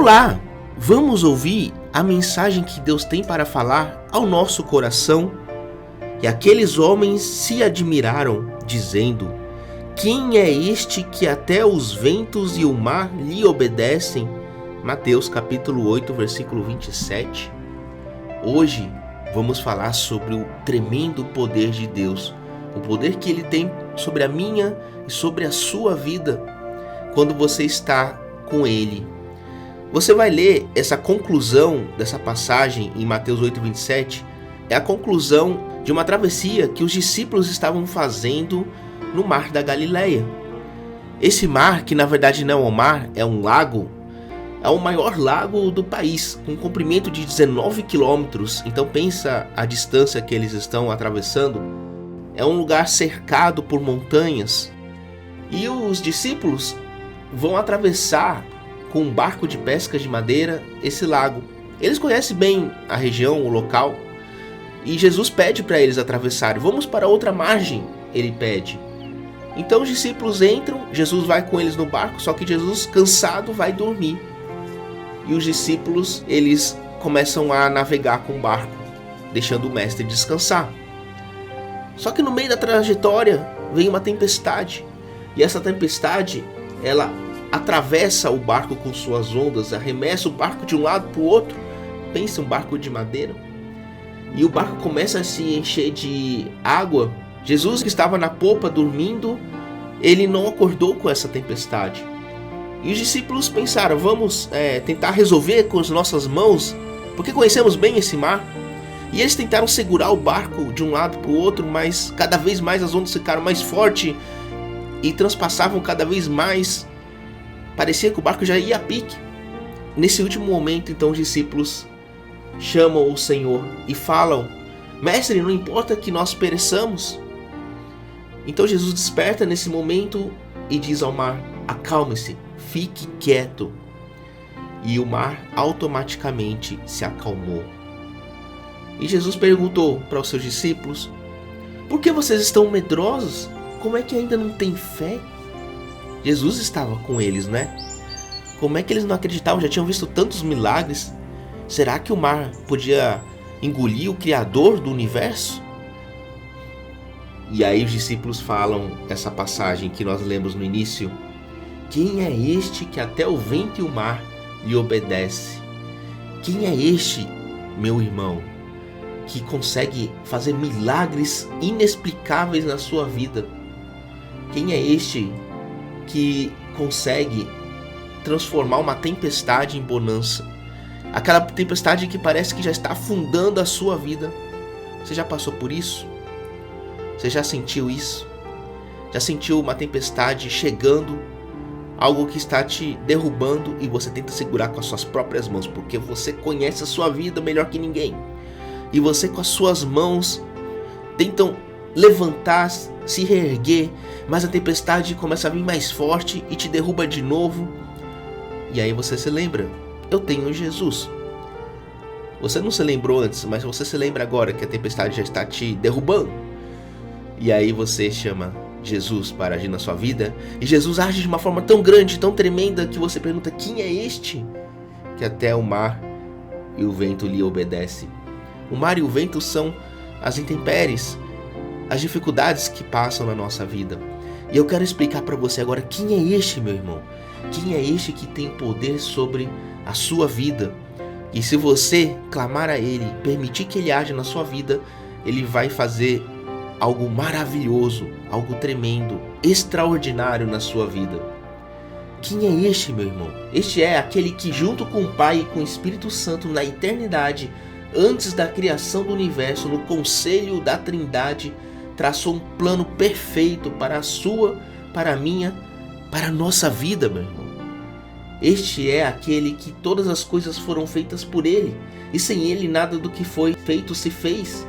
Olá! Vamos ouvir a mensagem que Deus tem para falar ao nosso coração. E aqueles homens se admiraram, dizendo: quem é este que até os ventos e o mar lhe obedecem? Mateus capítulo 8, versículo 27. Hoje vamos falar sobre o tremendo poder de Deus, o poder que Ele tem sobre a minha e sobre a sua vida quando você está com Ele. Você vai ler essa conclusão dessa passagem em Mateus 8, 27, é a conclusão de uma travessia que os discípulos estavam fazendo no mar da Galileia. Esse mar, que na verdade não é um mar, é um lago, é o maior lago do país, com um comprimento de 19 quilômetros. Então pensa a distância que eles estão atravessando. É um lugar cercado por montanhas. E os discípulos vão atravessar com um barco de pesca de madeira esse lago. Eles conhecem bem a região, o local, e Jesus pede para eles atravessarem. Vamos para outra margem, ele pede. Então os discípulos entram, Jesus vai com eles no barco, só que Jesus, cansado, vai dormir. E os discípulos, eles começam a navegar com o barco, deixando o mestre descansar. Só que no meio da trajetória vem uma tempestade, e essa tempestade, ela atravessa o barco com suas ondas, arremessa o barco de um lado para o outro. Pensa, um barco de madeira. E o barco começa a se encher de água. Jesus, que estava na popa dormindo, ele não acordou com essa tempestade. E os discípulos pensaram: vamos tentar resolver com as nossas mãos, porque conhecemos bem esse mar. E eles tentaram segurar o barco de um lado para o outro, mas cada vez mais as ondas ficaram mais fortes e transpassavam cada vez mais. Parecia que o barco já ia a pique. Nesse último momento, então, os discípulos chamam o Senhor e falam: mestre, não importa que nós pereçamos. Então Jesus desperta nesse momento e diz ao mar: acalme-se, fique quieto. E o mar automaticamente se acalmou. E Jesus perguntou para os seus discípulos: por que vocês estão medrosos? Como é que ainda não têm fé? Jesus estava com eles, né? Como é que eles não acreditavam? Já tinham visto tantos milagres. Será que o mar podia engolir o Criador do universo? E aí os discípulos falam essa passagem que nós lemos no início: quem é este que até o vento e o mar lhe obedece? Quem é este, meu irmão, que consegue fazer milagres inexplicáveis na sua vida? Quem é este que consegue transformar uma tempestade em bonança? Aquela tempestade que parece que já está afundando a sua vida. Você já passou por isso? Você já sentiu isso? Já sentiu uma tempestade chegando? Algo que está te derrubando e você tenta segurar com as suas próprias mãos, porque você conhece a sua vida melhor que ninguém. E você, com as suas mãos, tentam levantar, se reerguer, mas a tempestade começa a vir mais forte e te derruba de novo. E aí você se lembra: eu tenho Jesus. Você não se lembrou antes, mas você se lembra agora que a tempestade já está te derrubando. E aí você chama Jesus para agir na sua vida, e Jesus age de uma forma tão grande, tão tremenda, que você pergunta: quem é este que até o mar e o vento lhe obedecem? O mar e o vento são as intempéries, as dificuldades que passam na nossa vida. E eu quero explicar para você agora quem é este, meu irmão. Quem é este que tem poder sobre a sua vida. E se você clamar a Ele, permitir que Ele age na sua vida, Ele vai fazer algo maravilhoso, algo tremendo, extraordinário na sua vida. Quem é este, meu irmão? Este é aquele que, junto com o Pai e com o Espírito Santo, na eternidade, antes da criação do universo, no conselho da Trindade, traçou um plano perfeito para a sua, para a minha, para a nossa vida, meu irmão. Este é aquele que todas as coisas foram feitas por Ele, e sem Ele nada do que foi feito se fez.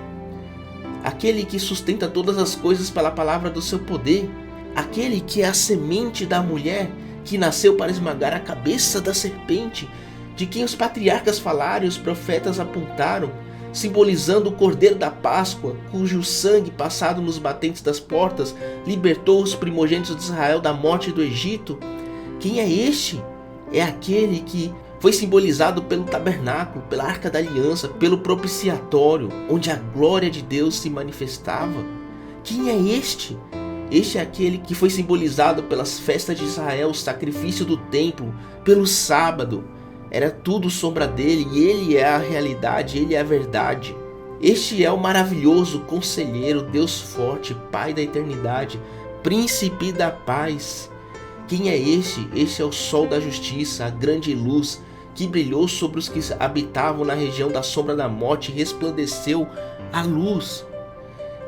Aquele que sustenta todas as coisas pela palavra do seu poder. Aquele que é a semente da mulher, que nasceu para esmagar a cabeça da serpente, de quem os patriarcas falaram e os profetas apontaram, simbolizando o Cordeiro da Páscoa, cujo sangue passado nos batentes das portas libertou os primogênitos de Israel da morte do Egito. Quem é este? É aquele que Foi simbolizado pelo tabernáculo, pela Arca da Aliança, pelo propiciatório, onde a glória de Deus se manifestava. Quem é este? Este é aquele que foi simbolizado pelas festas de Israel, o sacrifício do templo, pelo sábado. Era tudo sombra dele e ele é a realidade, ele é a verdade. Este é o maravilhoso conselheiro, Deus forte, Pai da eternidade, Príncipe da paz. Quem é este? Este é o sol da justiça, a grande luz que brilhou sobre os que habitavam na região da sombra da morte e resplandeceu a luz.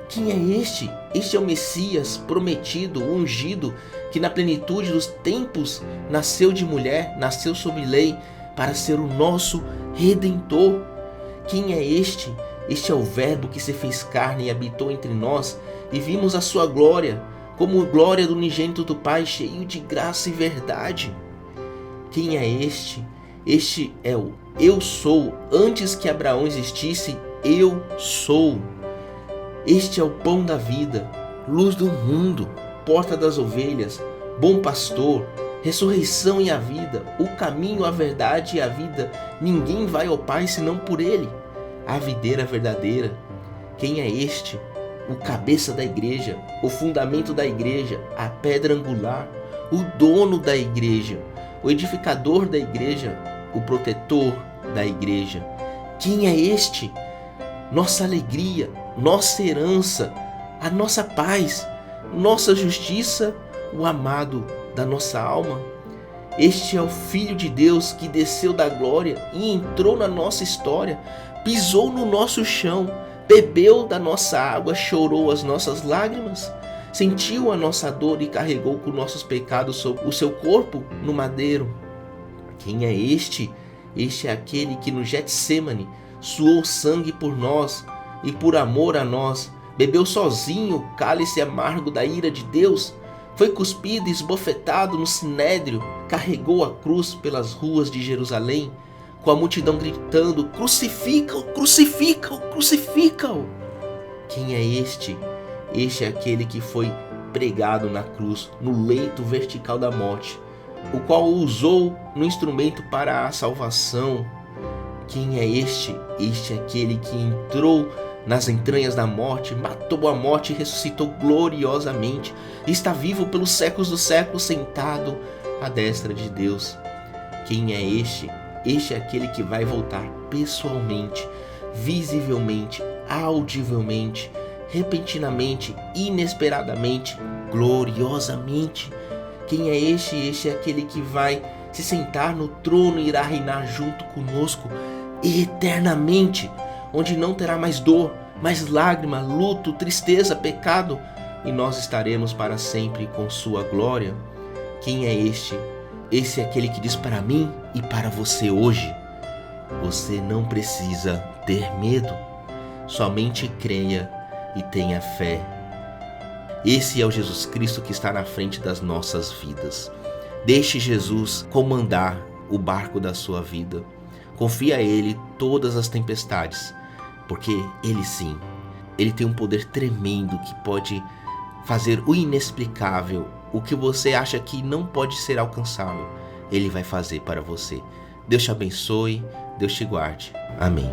Quem é este? Este é o Messias prometido, ungido, que na plenitude dos tempos nasceu de mulher, nasceu sob lei, para ser o nosso Redentor. Quem é este? Este é o Verbo que se fez carne e habitou entre nós, e vimos a sua glória, como glória do unigênito do Pai, cheio de graça e verdade. Quem é este? Este é o Eu Sou. Antes que Abraão existisse, eu sou. Este é o pão da vida, luz do mundo, porta das ovelhas, bom pastor, ressurreição e a vida, o caminho, a verdade e a vida. Ninguém vai ao Pai senão por ele. A videira verdadeira. Quem é este? O cabeça da igreja, o fundamento da igreja, a pedra angular, o dono da igreja, o edificador da igreja, o protetor da igreja. Quem é este? Nossa alegria, nossa herança, a nossa paz, nossa justiça, o amado da nossa alma. Este é o Filho de Deus que desceu da glória e entrou na nossa história, pisou no nosso chão, bebeu da nossa água, chorou as nossas lágrimas, sentiu a nossa dor e carregou com nossos pecados sobre o seu corpo no madeiro. Quem é este? Este é aquele que no Getsêmani suou sangue por nós e por amor a nós, bebeu sozinho o cálice amargo da ira de Deus, foi cuspido e esbofetado no sinédrio, carregou a cruz pelas ruas de Jerusalém, com a multidão gritando: crucifica-o, crucifica-o, crucifica-o. Quem é este? Este é aquele que foi pregado na cruz, no leito vertical da morte, o qual o usou no instrumento para a salvação. Quem é este? Este é aquele que entrou nas entranhas da morte, matou a morte e ressuscitou gloriosamente, e está vivo pelos séculos dos séculos, sentado à destra de Deus. Quem é este? Este é aquele que vai voltar pessoalmente, visivelmente, audivelmente, repentinamente, inesperadamente, gloriosamente. Quem é este? Este é aquele que vai se sentar no trono e irá reinar junto conosco eternamente, onde não terá mais dor, mais lágrima, luto, tristeza, pecado, e nós estaremos para sempre com sua glória. Quem é este? Esse é aquele que diz para mim e para você hoje: você não precisa ter medo, somente creia e tenha fé. Esse é o Jesus Cristo que está na frente das nossas vidas. Deixe Jesus comandar o barco da sua vida. Confie a Ele todas as tempestades, porque Ele sim, Ele tem um poder tremendo que pode fazer o inexplicável. O que você acha que não pode ser alcançável, Ele vai fazer para você. Deus te abençoe, Deus te guarde. Amém.